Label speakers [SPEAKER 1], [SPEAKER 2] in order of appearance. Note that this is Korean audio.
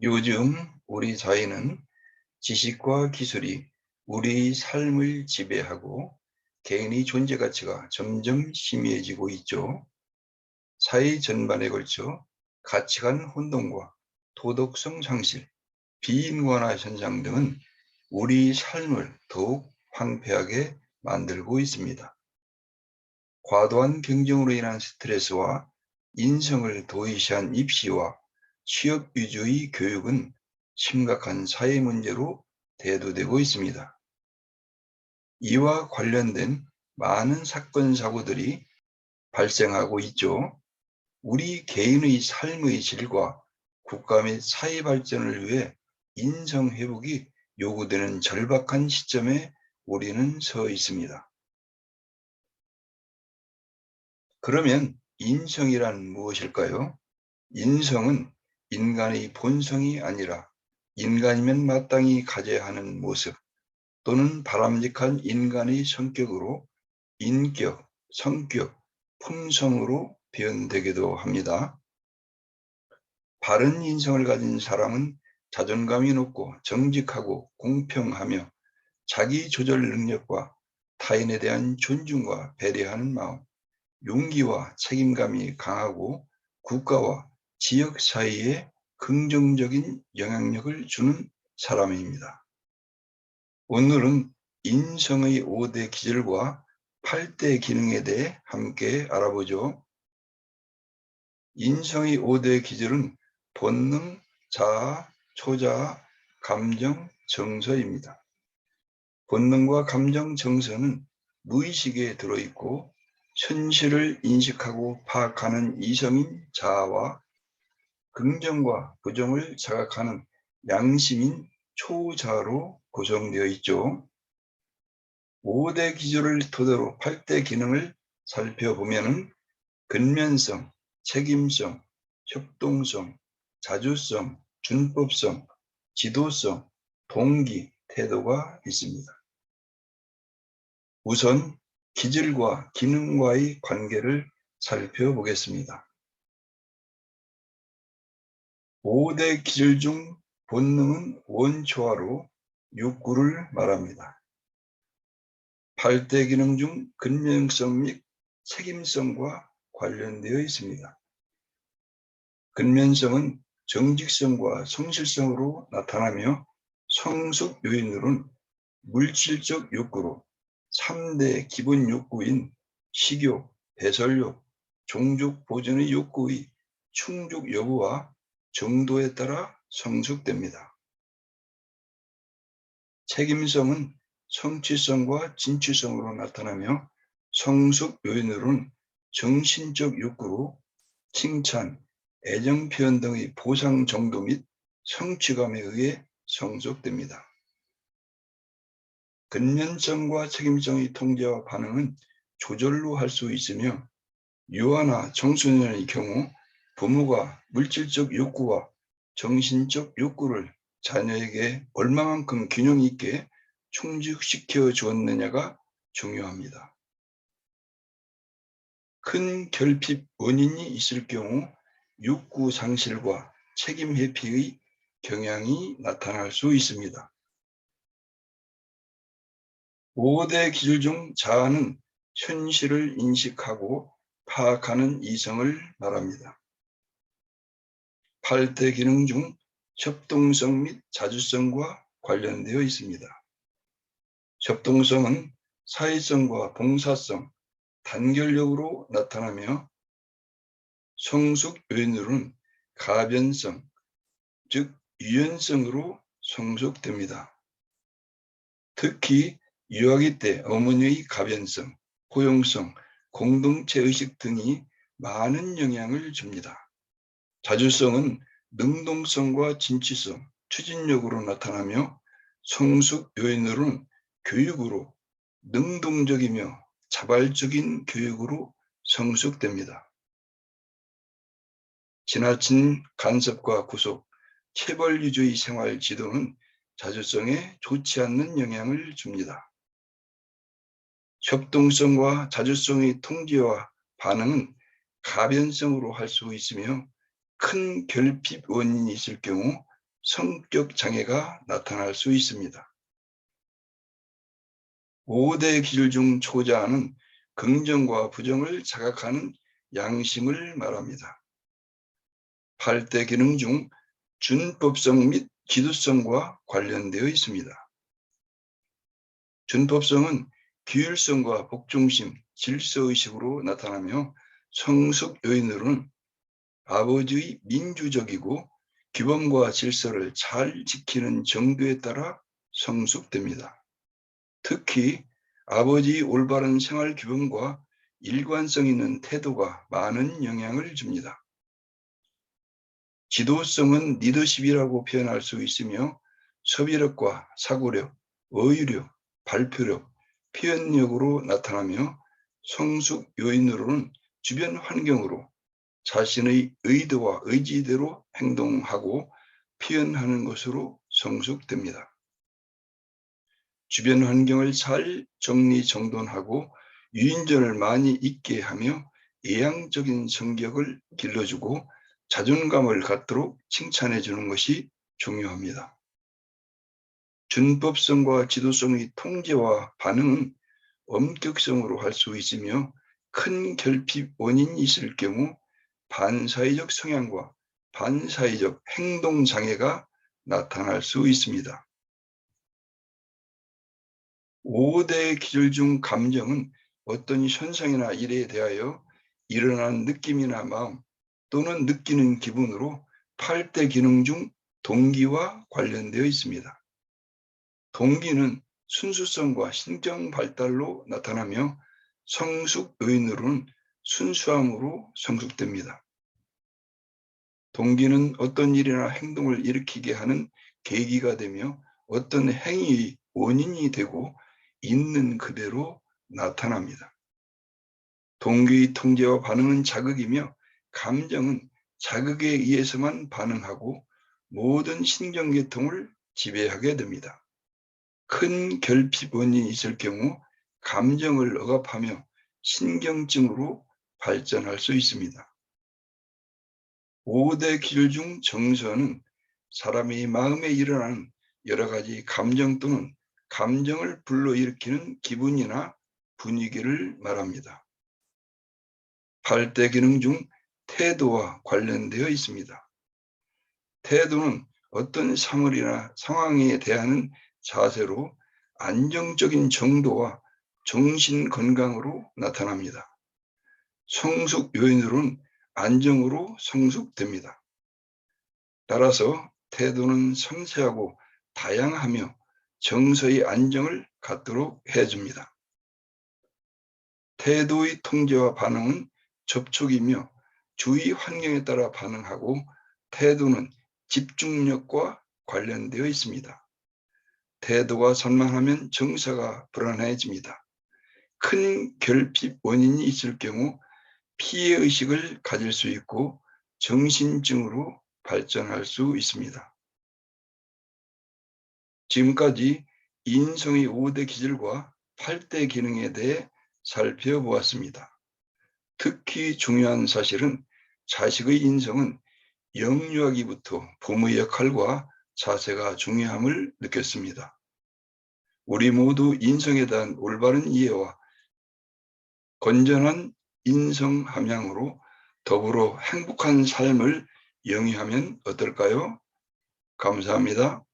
[SPEAKER 1] 요즘 우리 사회는 지식과 기술이 우리 삶을 지배하고 개인의 존재 가치가 점점 희미해지고 있죠. 사회 전반에 걸쳐 가치관 혼동과 도덕성 상실, 비인간화 현상 등은 우리 삶을 더욱 황폐하게 만들고 있습니다. 과도한 경쟁으로 인한 스트레스와 인성을 도외시한 입시와 취업 위주의 교육은 심각한 사회 문제로 대두되고 있습니다. 이와 관련된 많은 사건, 사고들이 발생하고 있죠. 우리 개인의 삶의 질과 국가 및 사회 발전을 위해 인성 회복이 요구되는 절박한 시점에 우리는 서 있습니다. 그러면 인성이란 무엇일까요? 인성은 인간의 본성이 아니라 인간이면 마땅히 가져야 하는 모습 또는 바람직한 인간의 성격으로 인격, 성격, 품성으로 표현되기도 합니다. 바른 인성을 가진 사람은 자존감이 높고 정직하고 공평하며 자기 조절 능력과 타인에 대한 존중과 배려하는 마음, 용기와 책임감이 강하고 국가와 지역 사회에 긍정적인 영향력을 주는 사람입니다. 오늘은 인성의 5대 기질과 8대 기능에 대해 함께 알아보죠. 인성의 5대 기질은 본능, 자아, 초자아, 감정, 정서입니다. 본능과 감정, 정서는 무의식에 들어있고 현실을 인식하고 파악하는 이성인 자아와 긍정과 부정을 자각하는 양심인 초자아로 구성되어 있죠. 5대 기준을 토대로 8대 기능을 살펴보면 근면성, 책임성, 협동성, 자주성, 준법성, 지도성, 동기, 태도가 있습니다. 우선 기질과 기능과의 관계를 살펴보겠습니다. 5대 기질 중 본능은 원초화로 욕구를 말합니다. 8대 기능 중 근면성 및 책임성과 관련되어 있습니다. 근면성은 정직성과 성실성으로 나타나며 성숙 요인으로는 물질적 욕구로 3대 기본 욕구인 식욕, 배설욕, 종족 보존의 욕구의 충족 여부와 정도에 따라 성숙됩니다. 책임성은 성취성과 진취성으로 나타나며 성숙 요인으로는 정신적 욕구로 칭찬, 애정 표현 등의 보상 정도 및 성취감에 의해 성숙됩니다. 근면성과 책임성의 통제와 반응은 조절로 할 수 있으며 유아나 청소년의 경우 부모가 물질적 욕구와 정신적 욕구를 자녀에게 얼마만큼 균형 있게 충족시켜 주었느냐가 중요합니다. 큰 결핍 원인이 있을 경우 욕구 상실과 책임 회피의 경향이 나타날 수 있습니다. 5대 기질 중 자아는 현실을 인식하고 파악하는 이성을 말합니다. 8대 기능 중 협동성 및 자주성과 관련되어 있습니다. 협동성은 사회성과 봉사성, 단결력으로 나타나며 성숙 요인으로는 가변성, 즉 유연성으로 성숙됩니다. 특히 유아기 때 어머니의 가변성, 포용성, 공동체 의식 등이 많은 영향을 줍니다. 자주성은 능동성과 진취성, 추진력으로 나타나며 성숙 요인으로는 교육으로 능동적이며 자발적인 교육으로 성숙됩니다. 지나친 간섭과 구속, 체벌 위주의 생활 지도는 자주성에 좋지 않는 영향을 줍니다. 협동성과 자주성의 통제와 반응은 가변성으로 할 수 있으며 큰 결핍 원인이 있을 경우 성격 장애가 나타날 수 있습니다. 5대 기질 중 초자는 긍정과 부정을 자각하는 양심을 말합니다. 8대 기능 중 준법성 및 기두성과 관련되어 있습니다. 준법성은 규율성과 복종심, 질서의식으로 나타나며 성숙 요인으로는 아버지의 민주적이고 규범과 질서를 잘 지키는 정도에 따라 성숙됩니다. 특히 아버지의 올바른 생활 규범과 일관성 있는 태도가 많은 영향을 줍니다. 지도성은 리더십이라고 표현할 수 있으며 서비력과 사고력, 어휘력, 발표력, 표현력으로 나타나며 성숙 요인으로는 주변 환경으로 자신의 의도와 의지대로 행동하고 표현하는 것으로 성숙됩니다. 주변 환경을 잘 정리정돈하고 유인전을 많이 있게 하며 예양적인 성격을 길러주고 자존감을 갖도록 칭찬해 주는 것이 중요합니다. 준법성과 지도성의 통제와 반응은 엄격성으로 할 수 있으며 큰 결핍 원인이 있을 경우 반사회적 성향과 반사회적 행동 장애가 나타날 수 있습니다. 5대 기질 중 감정은 어떤 현상이나 일에 대하여 일어난 느낌이나 마음 또는 느끼는 기분으로 8대 기능 중 동기와 관련되어 있습니다. 동기는 순수성과 신경 발달로 나타나며 성숙 요인으로는 순수함으로 성숙됩니다. 동기는 어떤 일이나 행동을 일으키게 하는 계기가 되며 어떤 행위의 원인이 되고 있는 그대로 나타납니다. 동기의 통제와 반응은 자극이며 감정은 자극에 의해서만 반응하고 모든 신경계통을 지배하게 됩니다. 큰 결핍 원인이 있을 경우 감정을 억압하며 신경증으로 발전할 수 있습니다. 5대 기질 중 정서는 사람의 마음에 일어나는 여러 가지 감정 또는 감정을 불러일으키는 기분이나 분위기를 말합니다. 8대 기능 중 태도와 관련되어 있습니다. 태도는 어떤 사물이나 상황에 대한 자세로 안정적인 정도와 정신 건강으로 나타납니다. 성숙 요인으로는 안정으로 성숙됩니다. 따라서 태도는 섬세하고 다양하며 정서의 안정을 갖도록 해줍니다. 태도의 통제와 반응은 접촉이며 주위 환경에 따라 반응하고 태도는 집중력과 관련되어 있습니다. 태도가 산만하면 정서가 불안해집니다. 큰 결핍 원인이 있을 경우 피해의식을 가질 수 있고 정신증으로 발전할 수 있습니다. 지금까지 인성의 5대 기질과 8대 기능에 대해 살펴보았습니다. 특히 중요한 사실은 자식의 인성은 영유아기부터 부모의 역할과 자세가 중요함을 느꼈습니다. 우리 모두 인성에 대한 올바른 이해와 건전한 인성 함양으로 더불어 행복한 삶을 영위하면 어떨까요? 감사합니다.